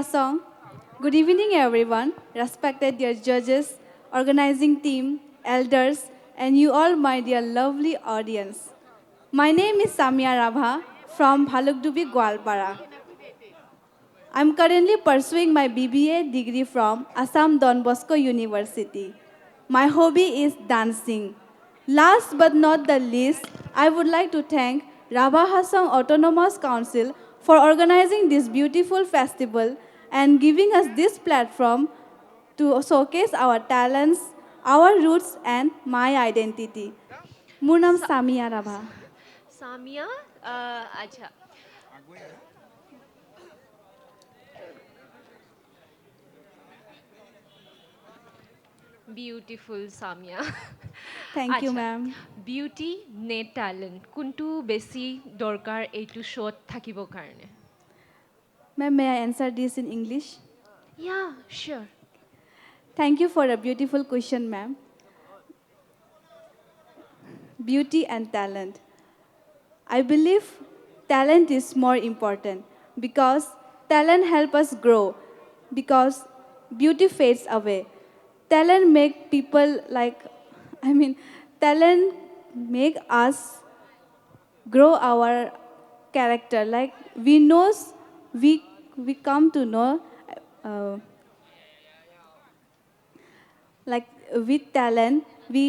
Rasong. Good evening, everyone, respected dear judges, organizing team, elders, and you all, my dear lovely audience. My name is Samia Rabha from Bhalukdubi, Gwalpara. I'm currently pursuing my BBA degree from Assam Don Bosco University. My hobby is dancing. Last but not the least, I would like to thank Rabha Hassan Autonomous Council for organizing this beautiful festival and giving us this platform to showcase our talents, our roots, and my identity. Munam Sa- Samia Rabha. Samia আচ্ছা beautiful Samia Thank you, আচ্ছা ma'am. Beauty নে talent কোনটো বেছি দৰকাৰ এইটো শ্ব'ত থাকিবৰ কাৰণে Ma'am, may I answer this in English? Yeah cheer Thank you for a beautiful question, ma'am. Beauty and talent. I believe talent is more important because talent help us grow because beauty fades away. Talent make people like I mean talent make us grow our character like we come to know uh, like with talent we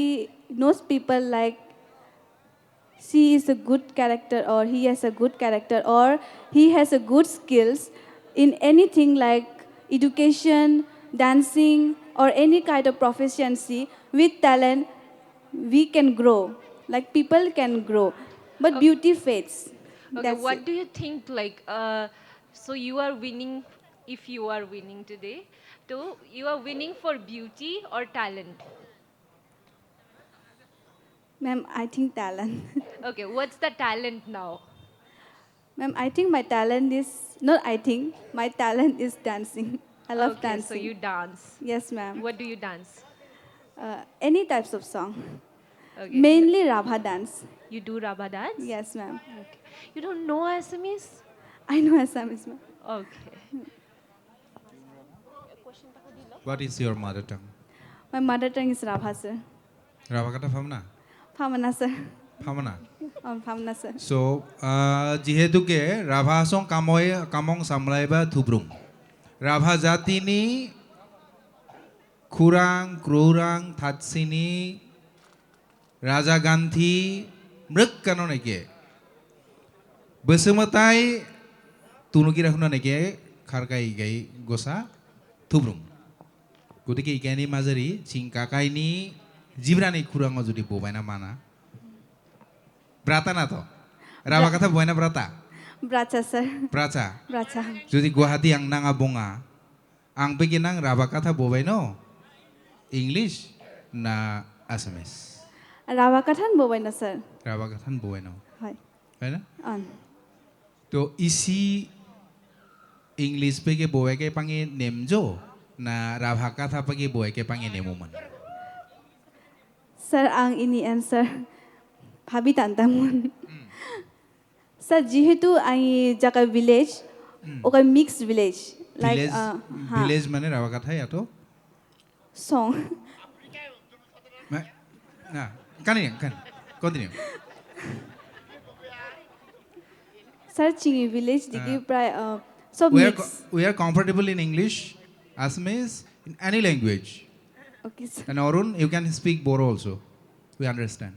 knows people like she is a good character or he has a good character or he has a good skills in anything like education dancing or any kind of proficiency with talent we can grow like people can grow but beauty fades Okay, that's it. what do you think like so you are winning if you are winning today so you are winning for beauty or talent Ma'am, I think talent. okay what's the talent now Ma'am, I think my talent is not I think my talent is dancing. I love okay so dancing. you dance Yes, ma'am. what do you dance Any types of song. okay Mainly Rabha dance. you do Rabba dance Yes, ma'am. okay you don't know Assamese I know Assamese, ma'am. okay What is your mother tongue? My mother tongue is Rabha, sir. Rabakata Famna? Phamana, sir. Famana. Phamana, sir. So, jihetuke Rabha song kamong samlaiba thubrung. Rabha jatini kurang krurang tatsini Raja Ganthi mruk kanoneke. Besumatai tunukira hunaneke kharkai gai gosa thubrung. গতিকে ইকানি মাজেৰি চিংকাকাইনি জিব্রানি খুরাঙ্গ যদি বোবাইনা মানা ব্রাতা না তো রাবা কথা বয়না ব্রাতা Bracha, sir. ব্রাচা Bracha. যদি গুয়াহাটি আং নাঙা বঙা আং picky নাং রাবা কথা বোবাই ন ইংলিশ না Assamese Rabha kathan bobay na, sir. রাবা কথান বোবাই ন Hi. হয় না On. তো ইসি ইংলিশ পেকে বোয়াকে পাঙে নেমজো না রাভা কথা পেকে বোয়াকে পাঙে নেমুমান Sir, ang ini answer. Bhabi tantamun. Sir, jihetu ang jaka village, okay mixed village. Like, village ha, village মানে রাবা কথা এত song. Nah, kan, continue. Sir, chingi village digi pray so mix. We are comfortable in English, Assamese, in any language. Okay, sir. And Arun, you can speak Boro also. We understand.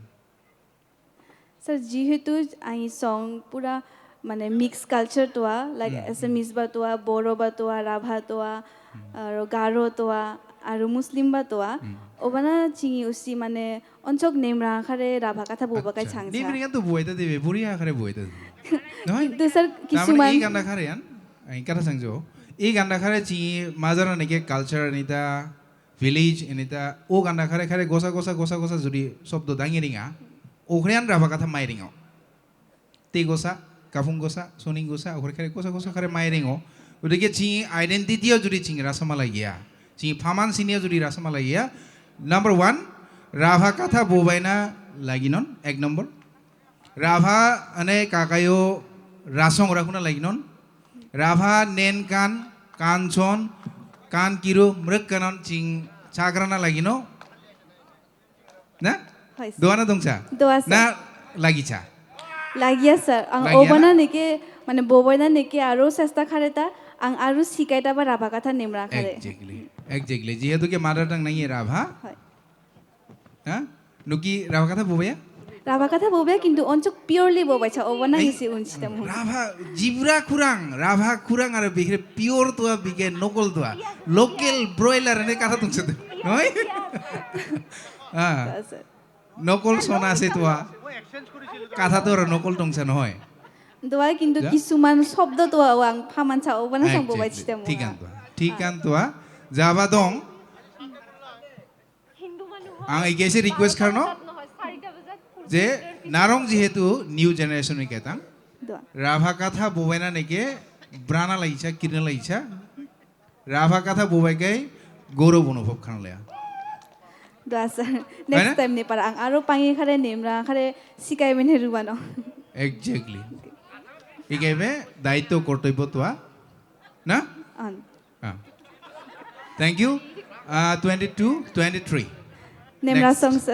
Sir, jihetu ang song pura মানে mix culture তোয়া like Assamese বা তোৱা বড়ো বা তোৱা ৰাভা তোৱা আৰু গাৰো তোৱা আৰু Muslim বা তোৱা অবানা চিঙি উচি মানে অঞ্চক name ৰাখাৰে Rabha কথা ববাকাই চাংছা Di kan tu buai tadi, buri akhirnya buai tadi. নহয়? কিন্তু স্যার Taman কিছুমান i ganda karian, ai kata sangjo. I ganda kare ci mazara nike culture nita village nita o ganda kare gosa judi sobdo dangi ringa. Okhrian raba kata mai ringa. Te gosa, kafung gosa, soning gosa, okhre kare gosa kare mai ringa. Udike ci identity o judi cing rasa malagia. Ci faman sinia judi rasa malagia. Number 1, Rabha katha bobaina laginon, ek number. Rabha ane kakayo rasong rakuna laginon. Rabha nen kan কাঞ্চন কান কিরু মৃক কানন চিং চাগ্রানা লাগিনো না হয় sir. দোয়ানা দংচা Doa sir. না লাগিছা Lagia sir. Ang Lagia obana nike mane boboina nike aro sesta khareta ang aru sikaita ba raba katha nemra khare. Exactly যেহেতু কি mother tongue নাই রাভা হয় হ্যাঁ নুকি রাভা কথা ববায়া raba katha bobe kintu onchok purely bobacha obana hisi unchita mu. Rabha জিব্রা খুরাং রাভা খুরাং আর বিখরে পিওর তোয়া বিকে নকল তোয়া লোকাল ব্রয়লার এনে কথা তুমছে নয় হ্যাঁ Doa sir. নকল সোনা আছে তোয়া কথা তোর নকল টংছে নহয় Doa kintu Ja? kisuman sobdo toa ang phamancha obana sang bobachita mu. ঠিকান তোয়া যাবা দং আং এগেছে রিকোয়েস্ট খানো যে নারং যেহেতু নিউ জেনারেশন কেতাং Doa. রাভা কথা ববাইনা নেকে ব্রানা লাইছা কিরনা লাইছা রাভা কথা ববাইকাই গৌরব অনুভব খানলেয়া Doa sir. na? Next time ni para ang aro pangi khare nemra khare sikai men herubano. Exactly ইগাইবে দায়িত্ব কর্তব্য তোয়া না An. Thank you 22 23 Nemra Next. song sir.